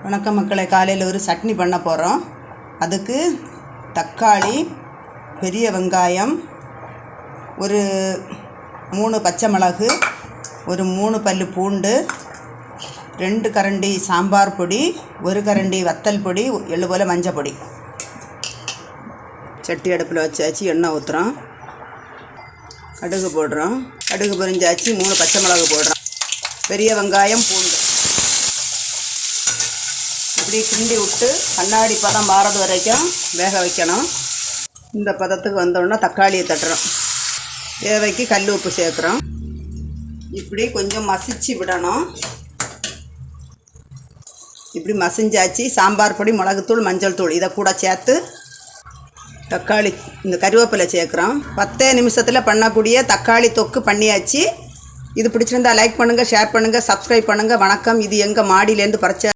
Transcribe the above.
வணக்கம் மக்களை, காலையில் ஒரு சட்னி பண்ண போகிறோம். அதுக்கு தக்காளி, பெரிய வெங்காயம், ஒரு 3 பச்சை மிளகு, ஒரு 3 பல்லு பூண்டு, 2 கரண்டி சாம்பார் பொடி, 1 கரண்டி வத்தல் பொடி, 7 போல் மஞ்சள் பொடி. சட்டி அடுப்பில் வச்சாச்சு. எண்ணெய் ஊற்றுறோம். கடுகு போடுறோம். கடுகு பொரிஞ்சாச்சு. 3 பச்சை மிளகு போடுறோம். பெரிய வெங்காயம், பூண்டு இப்படி கிண்டி விட்டு கண்ணாடி பதம் மாறது வரைக்கும் வேக வைக்கணும். இந்த பதத்துக்கு வந்தோடனே தக்காளியை தட்டுறோம். தேவைக்கு கல் உப்பு சேர்க்குறோம். இப்படி கொஞ்சம் மசிச்சு விடணும். இப்படி மசிஞ்சாச்சு. சாம்பார் பொடி, மிளகுத்தூள், மஞ்சள் தூள் இதை கூட சேர்த்து தக்காளி இந்த கருவேப்பிலை சேர்க்குறோம். 10 நிமிஷத்தில் பண்ணக்கூடிய தக்காளி தொக்கு பண்ணியாச்சு. இது பிடிச்சிருந்தா லைக் பண்ணுங்கள், ஷேர் பண்ணுங்கள், சப்ஸ்கிரைப் பண்ணுங்கள். வணக்கம். இது எங்கள் மாடியிலேருந்து பறிச்ச